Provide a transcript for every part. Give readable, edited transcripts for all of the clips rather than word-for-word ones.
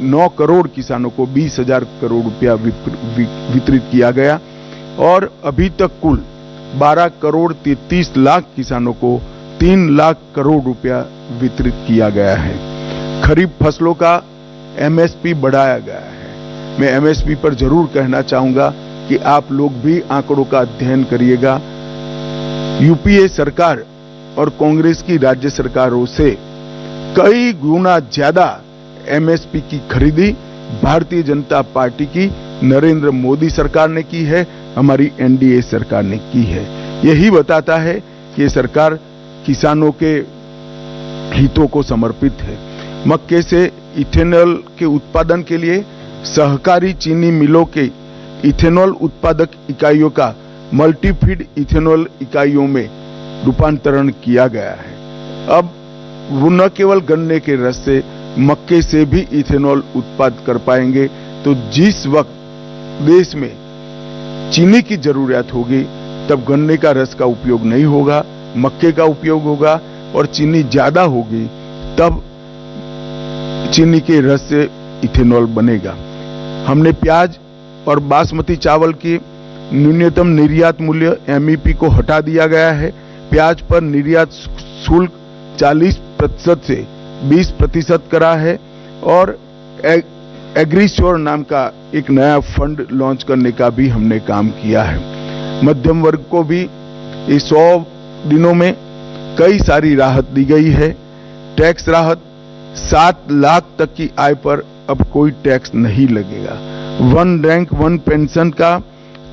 9 करोड़ किसानों को 20,000 करोड़ रुपया वितरित किया गया और अभी तक कुल 12 करोड़ 33 लाख किसानों को 3 लाख करोड़ रुपया वितरित किया गया है। खरीफ फसलों का एमएसपी बढ़ाया गया है। मैं एमएसपी पर जरूर कहना चाहूंगा कि आप लोग भी आंकड़ों का अध्ययन करिएगा। यूपीए सरकार और कांग्रेस की राज्य सरकारों से कई गुना ज्यादा एमएसपी की खरीदी भारतीय जनता पार्टी की नरेंद्र मोदी सरकार ने की है, हमारी एनडीए सरकार ने की है। यही बताता है कि सरकार किसानों के हितों को समर्पित है। मक्के से इथेनॉल के उत्पादन के लिए सहकारी चीनी मिलों के इथेनॉल उत्पादक इकाइयों का मल्टीफीड इथेनॉल इकाइयों में रूपांतरण किया गया है। अब वो न केवल गन्ने के रस से मक्के से भी इथेनॉल उत्पादन कर पाएंगे। तो जिस वक्त देश में चीनी की जरूरत होगी तब गन्ने का रस का उपयोग नहीं होगा, मक्के का उपयोग होगा, और चीनी ज्यादा होगी तब चीनी के रस से इथेनॉल बनेगा। हमने प्याज और बासमती चावल की न्यूनतम निर्यात मूल्य एमईपी को हटा दिया गया है। प्याज पर निर्यात शुल्क 40% से 20% करा है और एग्रीश्योर नाम का एक नया फंड लॉन्च करने का भी हमने काम किया है। मध्यम वर्ग को भी इस 100 दिनों में कई सारी राहत दी गई है। टैक्स राहत 7 लाख तक की आय पर अब कोई टैक्स नहीं लगेगा। वन रैंक वन पेंशन का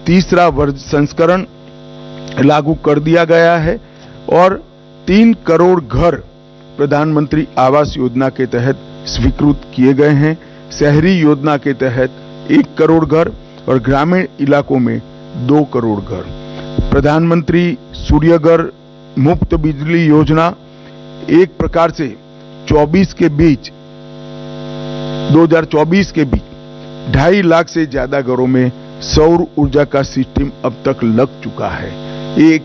तीसरा संस्करण लागू कर दिया गया है और 3 करोड़ घर प्रधानमंत्री आवास योजना के तहत स्वीकृत किए गए हैं। शहरी योजना के तहत 1 करोड़ घर और ग्रामीण इलाकों में 2 करोड़ घर। प्रधानमंत्री सूर्यघर मुफ्त बिजली योजना एक प्रकार से 2024 के बीच 2.5 लाख से ज्यादा घरों में सौर ऊर्जा का सिस्टम अब तक लग चुका है। एक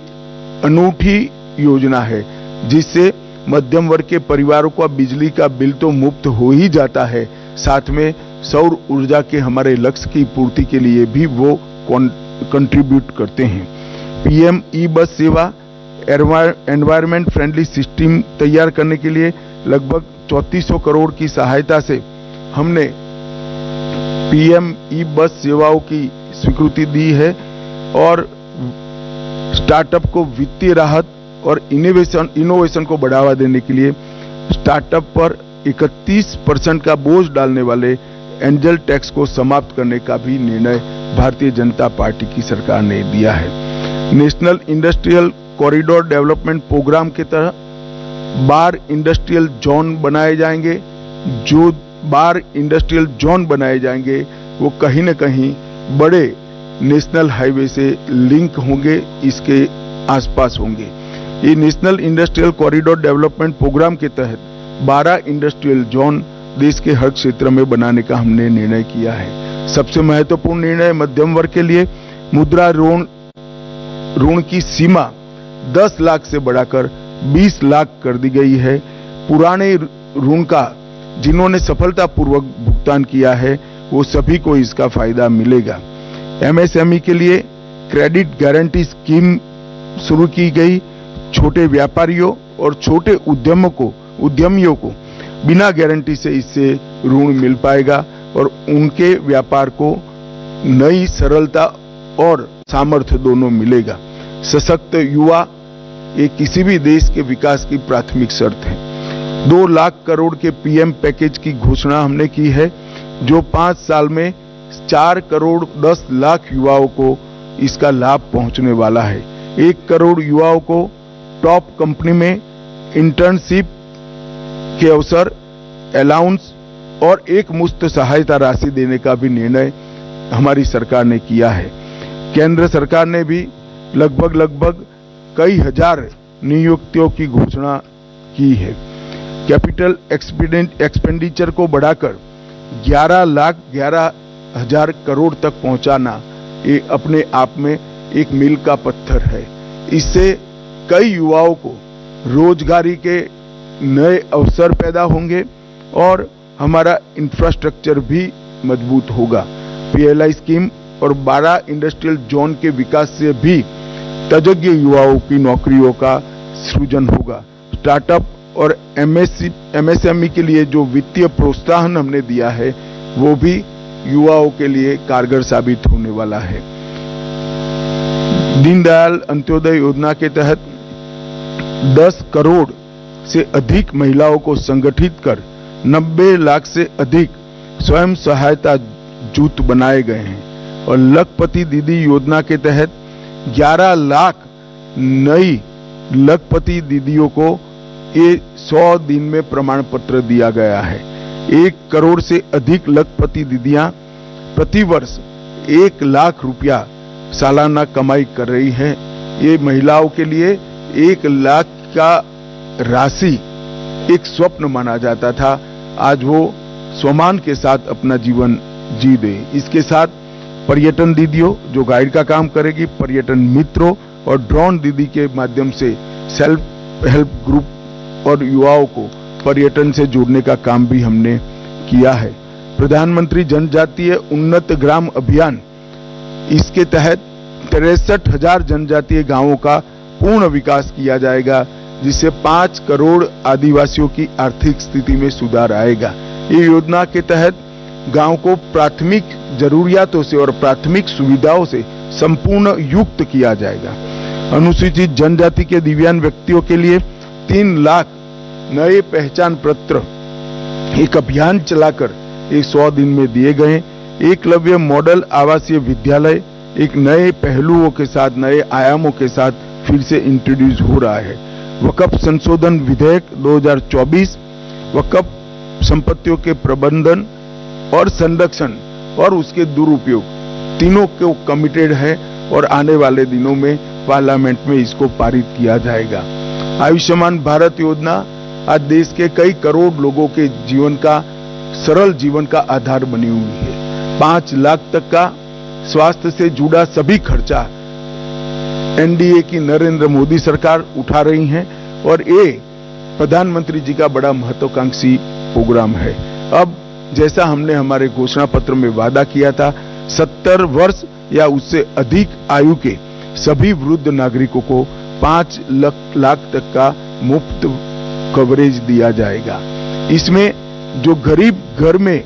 अनूठी योजना है जिससे मध्यम वर्ग के परिवारों का बिजली का बिल तो मुफ्त हो ही जाता है, साथ में सौर ऊर्जा के हमारे लक्ष्य की पूर्ति के लिए भी वो कंट्रीब्यूट करते हैं। पीएम ई बस सेवा एनवायरमेंट फ्रेंडली सिस्टम तैयार करने के लिए लगभग 3400 करोड़ की सहायता से हमने पीएम ई बस सेवाओं की स्वीकृति दी है और स्टार्टअप को वित्तीय राहत और इनोवेशन को बढ़ावा देने के लिए स्टार्टअप पर 31% का बोझ डालने वाले एंजल टैक्स को समाप्त करने का भी निर्णय भारतीय जनता पार्टी की सरकार ने दिया है। National industrial corridor development programme के तहत 12 इंडस्ट्रियल जोन बनाए जाएंगे। जो 12 इंडस्ट्रियल जोन बनाए जाएंगे वो कहीं न कहीं बड़े नेशनल हाईवे से लिंक होंगे, इसके आसपास होंगे। ये national industrial corridor development programme के तहत 12 इंडस्ट्रियल जोन देश के हर क्षेत्र में बनाने का हमने निर्णय किया है। सबसे महत्वपूर्ण निर्णय मध्यम वर्ग के लिए मुद्रा ऋण की सीमा 10 लाख से बढ़ाकर 20 लाख कर दी गई है। पुराने ऋण का जिन्होंने सफलतापूर्वक भुगतान किया है वो सभी को इसका फायदा मिलेगा। एमएसएमई के लिए क्रेडिट गारंटी स्कीम शुरू की गई। छोटे व्यापारियों और छोटे उद्यमियों को बिना गारंटी से इससे ऋण मिल पाएगा और उनके व्यापार को नई सरलता और सामर्थ्य दोनों मिलेगा। सशक्त युवा ये किसी भी देश के विकास की प्राथमिक शर्त है। 2 लाख करोड़ के पीएम पैकेज की घोषणा हमने की है जो 5 साल में 4 करोड़ 10 लाख युवाओं को इसका लाभ पहुंचने वाला है। 1 करोड़ युवाओं को टॉप कंपनी में इंटर्नशिप के अवसर, अलाउंस और एक मुफ्त सहायता राशि देने का भी निर्णय हमारी सरकार ने किया है। केंद्र सरकार ने भी लगभग कई हजार नियुक्तियों की घोषणा की है। कैपिटल एक्सपेंडिचर को बढ़ाकर 11,11,000 करोड़ तक पहुंचाना ये अपने आप में एक मील का पत्थर है। इससे कई युवाओं को रोजगारी के नए अवसर पैदा होंगे और हमारा इंफ्रास्ट्रक्चर भी मजबूत होगा। PLI स्कीम और 12 इंडस्ट्रियल जोन के विकास से भी तजज्ञ युवाओं की नौकरियों का सृजन होगा। स्टार्टअप और MSME के लिए जो वित्तीय प्रोत्साहन हमने दिया है वो भी युवाओं के लिए कारगर साबित होने वाला है। दीनदयाल अंत्योदय योजना के तहत 10 करोड़ से अधिक महिलाओं को संगठित कर 90 लाख से अधिक स्वयं सहायता जूथ बनाए गए हैं और लखपति दीदी योजना के तहत 11 लाख नई लखपति दीदियों को ये 100 दिन में प्रमाण पत्र दिया गया है। 1 करोड़ से अधिक लखपति दीदियां प्रतिवर्ष 1 लाख रुपया सालाना कमाई कर रही है। ये महिलाओं के लिए 1 लाख का राशि एक स्वप्न माना जाता था, आज वो सम्मान के साथ अपना जीवन जी दे। इसके साथ पर्यटन दीदियों जो गाइड का काम करेगी, पर्यटन मित्रों और ड्रोन दीदी के माध्यम से सेल्फ हेल्प ग्रुप और युवाओं को पर्यटन से जोड़ने का काम भी हमने किया है। प्रधानमंत्री जनजातीय उन्नत ग्राम अभियान, इसके तहत 63,000 जनजातीय गांवों का पूर्ण विकास किया जाएगा, जिससे 5 करोड़ आदिवासियों की आर्थिक स्थिति में सुधार आएगा। ये योजना के तहत गांव को प्राथमिक जरूरियातों से और प्राथमिक सुविधाओं से संपूर्ण युक्त किया जाएगा। अनुसूचित जनजाति के दिव्यांग व्यक्तियों के लिए 3 लाख नए पहचान पत्र एक अभियान चलाकर 100 दिन में दिए गए। एकलव्य मॉडल आवासीय विद्यालय एक नए पहलुओं के साथ, नए आयामों के साथ फिर से इंट्रोड्यूस हो रहा है। वक्फ संशोधन विधेयक 2024 वक्फ संपत्तियों के प्रबंधन और संरक्षण और उसके दुरुपयोग तीनों को कमिटेड है और आने वाले दिनों में पार्लियामेंट में इसको पारित किया जाएगा। आयुष्मान भारत योजना आज देश के कई करोड़ लोगों के जीवन का सरल जीवन का आधार बनी हुई है। 5 लाख तक का स्वास्थ्य से जुड़ा सभी खर्चा NDA की नरेंद्र मोदी सरकार उठा रही है और ये प्रधानमंत्री जी का बड़ा महत्वाकांक्षी प्रोग्राम है। अब जैसा हमने हमारे घोषणा पत्र में वादा किया था, 70 वर्ष या उससे अधिक आयु के सभी वृद्ध नागरिकों को 5 लाख तक का मुफ्त कवरेज दिया जाएगा। इसमें जो गरीब घर में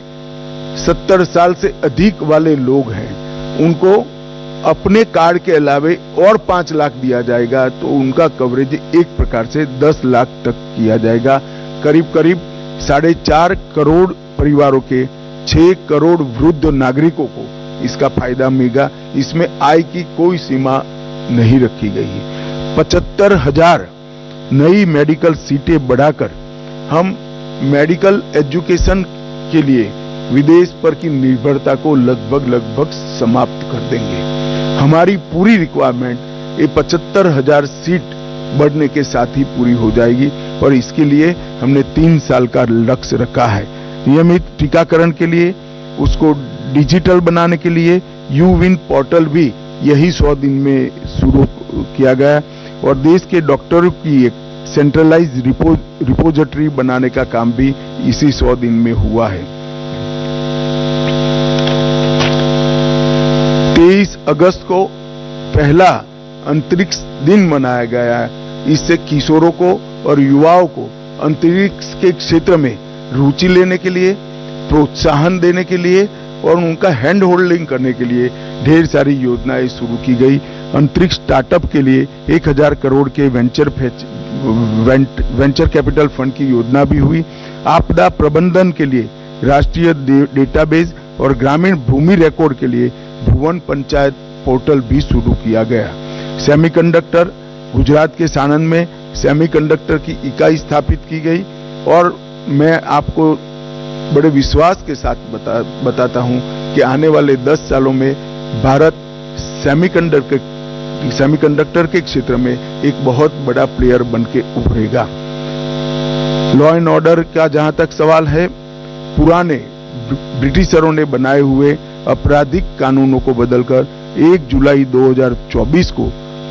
70 साल से अधिक वाले लोग हैं उनको अपने कार्ड के अलावे और 5 लाख दिया जाएगा, तो उनका कवरेज एक प्रकार से 10 लाख तक किया जाएगा। करीब करीब 4.5 करोड़ परिवारों के 6 करोड़ वृद्ध नागरिकों को इसका फायदा मिलेगा। इसमें आय की कोई सीमा नहीं रखी गई है। 75,000 नई मेडिकल सीटें बढ़ाकर हम मेडिकल एजुकेशन के लिए विदेश पर की निर्भरता को लगभग समाप्त कर देंगे। हमारी पूरी रिक्वायरमेंट ये 75,000 सीट बढ़ने के साथ ही पूरी हो जाएगी और इसके लिए हमने 3 साल का लक्ष्य रखा है। नियमित टीकाकरण के लिए, उसको डिजिटल बनाने के लिए यूविन पोर्टल भी यही 100 दिन में शुरू किया गया और देश के डॉक्टरों की एक सेंट्रलाइज रिपोजिटरी बनाने का काम भी इसी 100 दिन में हुआ है। 23 अगस्त को पहला अंतरिक्ष दिन मनाया गया है। इससे किशोरों को और युवाओं को अंतरिक्ष के क्षेत्र में रुचि लेने के लिए, प्रोत्साहन देने के लिए और उनका हैंड होल्डिंग करने के लिए ढेर सारी योजनाएं शुरू की गई। अंतरिक्ष स्टार्टअप के लिए 1000 करोड़ के वेंचर कैपिटल फंड की योजना भी हुई। आपदा प्रबंधन के लिए राष्ट्रीय डेटाबेस और ग्रामीण भूमि रिकॉर्ड के लिए भुवन पंचायत पोर्टल भी शुरू किया गया। सेमीकंडक्टर, गुजरात के सानंद में सेमीकंडक्टर की इकाई स्थापित की गई और मैं आपको बड़े विश्वास के साथ बताता हूं कि आने वाले 10 सालों में भारत सेमीकंडक्टर के क्षेत्र में एक बहुत बड़ा प्लेयर बनके उभरेगा। लॉ एंड ऑर्डर का जहां तक सवाल है, पुराने ब्रिटिशरों ने बनाए हुए आपराधिक कानूनों को बदलकर 1 जुलाई 2024 को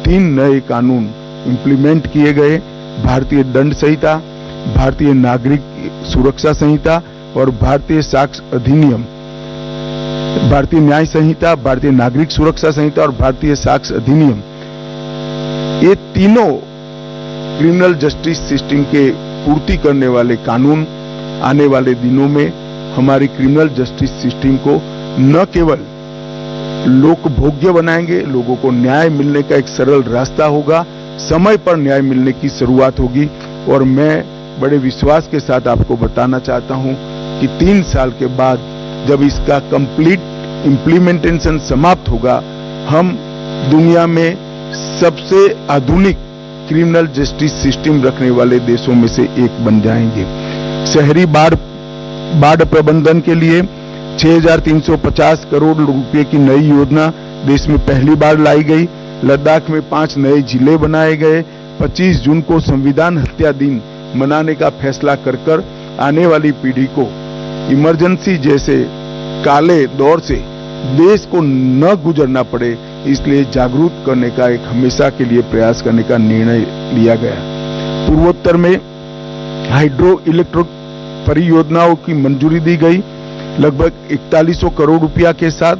3 नए कानून इंप्लीमेंट किए गए। भारतीय दंड संहिता, भारतीय नागरिक सुरक्षा संहिता और भारतीय साक्ष्य अधिनियम, भारतीय न्याय संहिता, भारतीय नागरिक सुरक्षा संहिता और भारतीय साक्ष्य अधिनियम, ये तीनों क्रिमिनल जस्टिस सिस्टम के पूर्ति करने वाले कानून आने वाले दिनों में हमारी क्रिमिनल जस्टिस सिस्टम को न केवल लोकभोग्य बनाएंगे, लोगों को न्याय मिलने का एक सरल रास्ता होगा, समय पर न्याय मिलने की शुरुआत होगी। और मैं बड़े विश्वास के साथ आपको बताना चाहता हूं कि 3 साल के बाद जब इसका कंप्लीट इम्प्लीमेंटेशन समाप्त होगा, हम दुनिया में सबसे आधुनिक क्रिमिनल जस्टिस सिस्टम रखने वाले देशों में से एक बन जाएंगे। शहरी बाढ़ प्रबंधन के लिए 6,350 करोड़ रुपए की नई योजना देश में पहली बार लाई गई। लद्दाख में 5 नए जिले बनाए गए। 25 जून को संविधान हत्या दिन मनाने का फैसला कर आने वाली पीढ़ी को इमरजेंसी जैसे काले दौर से देश को न गुजरना पड़े, इसलिए जागरूक करने का एक हमेशा के लिए प्रयास करने का निर्णय लिया गया। पूर्वोत्तर में हाइड्रो इलेक्ट्रिक परियोजनाओं की मंजूरी दी गई लगभग 4100 करोड़ रुपया के साथ,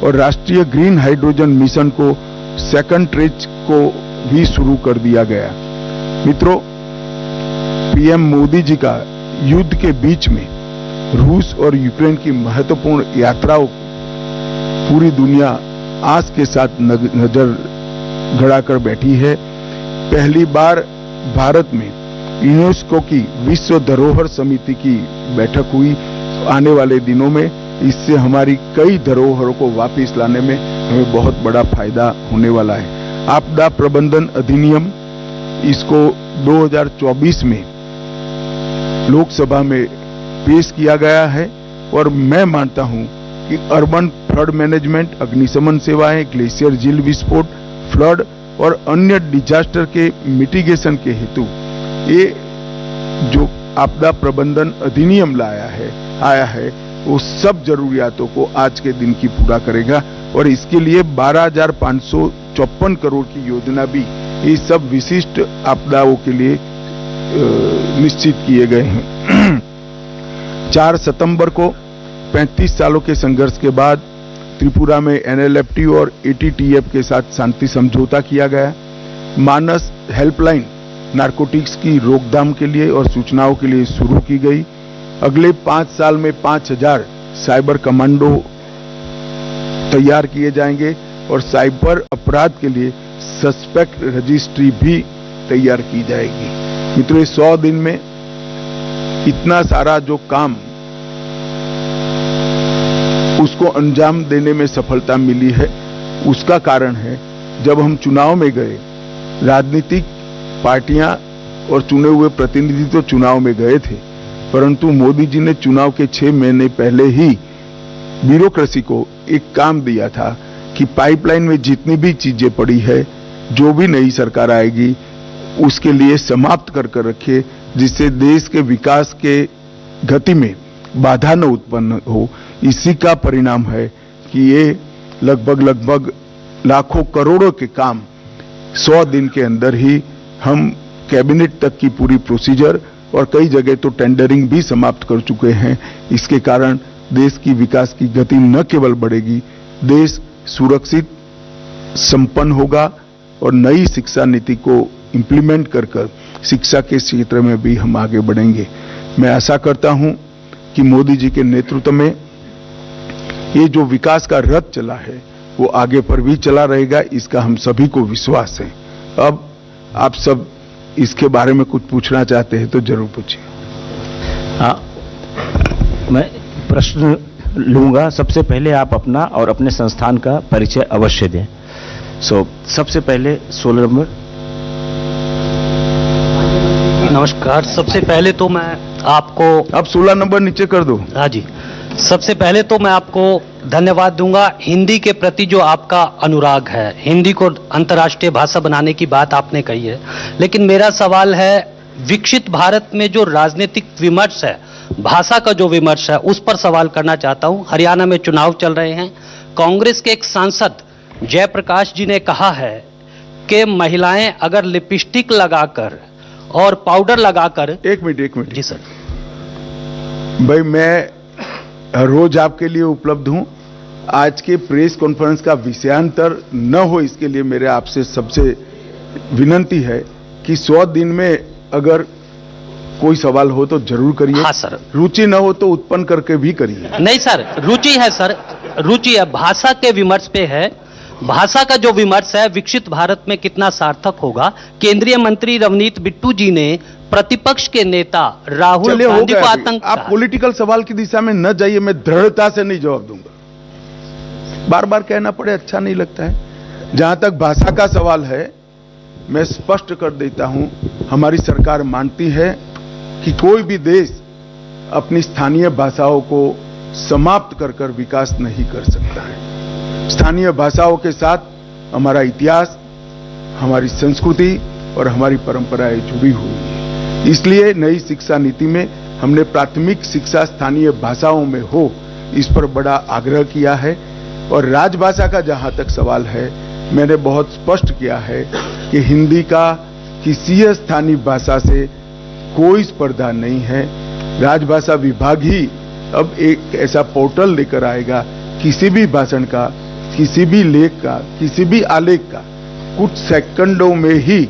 और राष्ट्रीय ग्रीन हाइड्रोजन मिशन को सेकंड ट्रेज को भी शुरू कर दिया गया। मित्रों, पीएम मोदी जी का युद्ध के बीच में रूस और यूक्रेन की महत्वपूर्ण यात्राओं पूरी दुनिया आस के साथ नजर गड़ाकर बैठी है। पहली बार भारत में यूनेस्को की विश्व धरोहर समिति की बैठक हुई। आने वाले दिनों में इससे हमारी कई धरोहरों को वापस लाने में हमें बहुत बड़ा फायदा होने वाला है। आपदा प्रबंधन अधिनियम, इसको 2024 में लोकसभा में पेश किया गया है, और मैं मानता हूं कि अर्बन फ्लड मैनेजमेंट, अग्निशमन सेवाएं, ग्लेशियर झील विस्फोट, फ्लड और अन्य डिजास्टर के मिटिगेशन के हेतु ये जो आपदा प्रबंधन अधिनियम आया है वो सब जरूरियातों को आज के दिन की पूरा करेगा, और इसके लिए 12,554 करोड़ की योजना भी ये सब विशिष्ट आपदाओं के लिए निश्चित किए गए हैं। 4 सितंबर को 35 सालों के संघर्ष के बाद त्रिपुरा में NLFT और ATTF के साथ शांति समझौता किया गया। मानस हेल्पलाइन नारकोटिक्स की रोकथाम के लिए और सूचनाओं के लिए शुरू की गई। अगले 5 साल में 5000 साइबर कमांडो तैयार किए जाएंगे, और साइबर अपराध के लिए सस्पेक्ट रजिस्ट्री भी तैयार की जाएगी। मित्रों, 100 दिन में इतना सारा जो काम उसको अंजाम देने में सफलता मिली है, उसका कारण है जब हम चुनाव में गए, राजनीतिक पार्टियां और चुने हुए प्रतिनिधि तो चुनाव में गए थे, परंतु मोदी जी ने चुनाव के 6 महीने पहले ही ब्यूरोक्रेसी को एक काम दिया था कि पाइपलाइन में जितनी भी चीजें पड़ी है, जो भी नई सरकार आएगी उसके लिए समाप्त कर रखे, जिससे देश के विकास के गति में बाधा न उत्पन्न हो। इसी का परिणाम है कि ये लगभग लाखों करोड़ों के काम 100 दिन के अंदर ही हम कैबिनेट तक की पूरी प्रोसीजर और कई जगह तो टेंडरिंग भी समाप्त कर चुके हैं। इसके कारण देश की विकास की गति न केवल बढ़ेगी, देश सुरक्षित संपन्न होगा, और नई शिक्षा नीति को इम्प्लीमेंट कर शिक्षा के क्षेत्र में भी हम आगे बढ़ेंगे। मैं आशा करता हूं कि मोदी जी के नेतृत्व में ये जो विकास का रथ चला है वो आगे पर भी चला रहेगा, इसका हम सभी को विश्वास है। अब आप सब इसके बारे में कुछ पूछना चाहते हैं तो जरूर पूछिए। मैं प्रश्न लूंगा। सबसे पहले आप अपना और अपने संस्थान का परिचय अवश्य दें। सबसे पहले 16 नंबर। नमस्कार। सबसे पहले तो मैं आपको, अब 16 नंबर नीचे कर दो। हाँ जी, सबसे पहले तो मैं आपको धन्यवाद दूंगा। हिंदी के प्रति जो आपका अनुराग है, हिंदी को अंतर्राष्ट्रीय भाषा बनाने की बात आपने कही है, लेकिन मेरा सवाल है, विकसित भारत में जो राजनीतिक विमर्श है, भाषा का जो विमर्श है, उस पर सवाल करना चाहता हूं। हरियाणा में चुनाव चल रहे हैं। कांग्रेस के एक सांसद जयप्रकाश जी ने कहा है कि महिलाएं अगर लिपस्टिक लगाकर और पाउडर लगाकर। एक मिनट जी सर। भाई मैं हर रोज आपके लिए उपलब्ध हूं। आज के प्रेस कॉन्फ्रेंस का विषयांतर न हो इसके लिए मेरे आपसे सबसे विनंती है कि 100 दिन में अगर कोई सवाल हो तो जरूर करिए। हाँ सर। रुचि न हो तो उत्पन्न करके भी करिए। नहीं सर, रुचि है सर, रुचि है, भाषा के विमर्श पे है। भाषा का जो विमर्श है विकसित भारत में कितना सार्थक होगा, केंद्रीय मंत्री रवनीत बिट्टू जी ने प्रतिपक्ष के नेता राहुल चलिए, हो गांधी को गया अभी। आतंक आप पॉलिटिकल सवाल की दिशा में न जाइए, मैं दृढ़ता से नहीं जवाब दूंगा। बार बार कहना पड़े अच्छा नहीं लगता है। जहां तक भाषा का सवाल है, मैं स्पष्ट कर देता हूं, हमारी सरकार मानती है कि कोई भी देश अपनी स्थानीय भाषाओं को समाप्त कर कर विकास नहीं कर सकता है। स्थानीय भाषाओं के साथ हमारा इतिहास, हमारी संस्कृति और हमारी परंपराएं जुड़ी हुई है। इसलिए नई शिक्षा नीति में हमने प्राथमिक शिक्षा स्थानीय भाषाओं में हो, इस पर बड़ा आग्रह किया है। और राजभाषा का जहां तक सवाल है, मैंने बहुत स्पष्ट किया है कि हिंदी का किसी स्थानीय भाषा से कोई स्पर्धा नहीं है। राजभाषा विभाग ही अब एक ऐसा पोर्टल लेकर आएगा, किसी भी भाषण का, किसी भी लेख का, किसी भी आलेख का कुछ सेकंडों में ही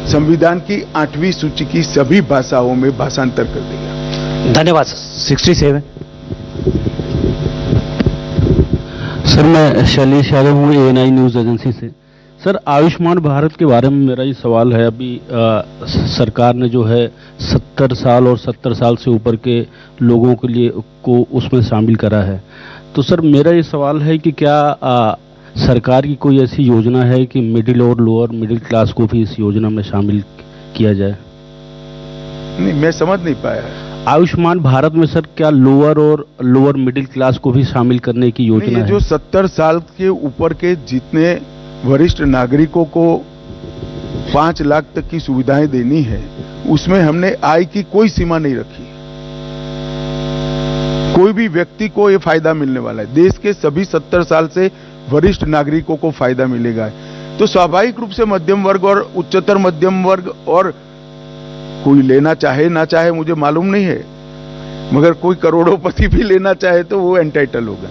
संविधान की 8वीं सूची की सभी भाषाओं में भाषांतर कर देगा। धन्यवाद सर। 67। सर मैं शैलेश यादव हूँ ANI न्यूज़ एजेंसी से। सर आयुष्मान भारत के बारे में मेरा ये सवाल है। अभी सरकार ने जो है 70 साल और 70 साल से ऊपर के लोगों के लिए को उसमें शामिल करा है। तो सर मेरा ये सवाल है कि क्या सरकार की कोई ऐसी योजना है कि मिडिल और लोअर मिडिल क्लास को भी इस योजना में शामिल किया जाए? नहीं, मैं समझ नहीं पाया। आयुष्मान भारत में सर क्या लोअर और लोअर मिडिल क्लास को भी शामिल करने की योजना है? जो 70 साल के ऊपर के जितने वरिष्ठ नागरिकों को 5 लाख तक की सुविधाएं देनी है, उसमें हमने आय की कोई सीमा नहीं रखी। कोई भी व्यक्ति को ये फायदा मिलने वाला है। देश के सभी 70 साल से वरिष्ठ नागरिकों को फायदा मिलेगा। तो स्वाभाविक रूप से मध्यम वर्ग और उच्चतर मध्यम वर्ग, और कोई लेना चाहे ना चाहे मुझे मालूम नहीं है, मगर कोई करोड़ोंपति भी लेना चाहे तो वो एंटाइटल होगा।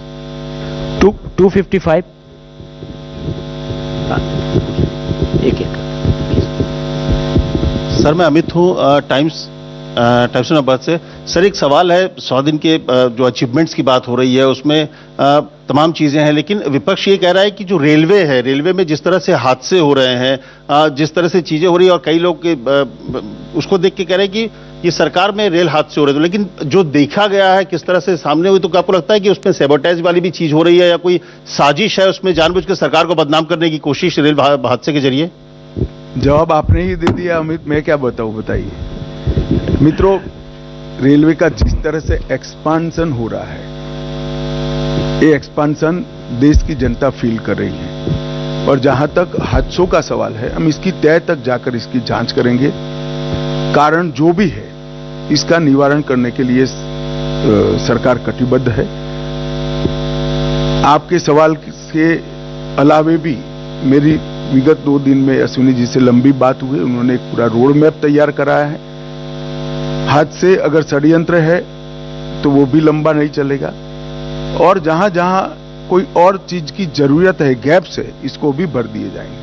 255। एक सर मैं अमित हूँ टाइम्स नंबर से। सर एक सवाल है, 100 दिन के जो अचीवमेंट्स की बात हो रही है उसमें तमाम चीजें हैं, लेकिन विपक्ष ये कह रहा है कि जो रेलवे है, रेलवे में जिस तरह से हादसे हो रहे हैं, जिस तरह से चीजें हो रही है, और कई लोग उसको देख के कह रहे हैं कि ये सरकार में रेल हादसे हो रहे थे, लेकिन जो देखा गया है किस तरह से सामने हुई, तो क्या आपको लगता है कि उसमें सैबोटेज वाली भी चीज हो रही है या कोई साजिश है उसमें जानबूझ के सरकार को बदनाम करने की कोशिश रेल हादसे के जरिए? जवाब आपने ही दे दिया अमित, मैं क्या बताऊं, बताइए। मित्रों, रेलवे का जिस तरह से एक्सपांशन हो रहा है, ये एक्सपांशन देश की जनता फील कर रही है। और जहां तक हादसों का सवाल है, हम इसकी तह तक जाकर इसकी जांच करेंगे। कारण जो भी है, इसका निवारण करने के लिए सरकार कटिबद्ध है। आपके सवाल के अलावे भी मेरी विगत 2 दिन में अश्विनी जी से लंबी बात हुई, उन्होंने एक पूरा रोड मैप तैयार कराया है। हादसे अगर षड्यंत्र है तो वो भी लंबा नहीं चलेगा, और जहां जहां कोई और चीज की जरूरत है, गैप्स है, इसको भी भर दिए जाएंगे।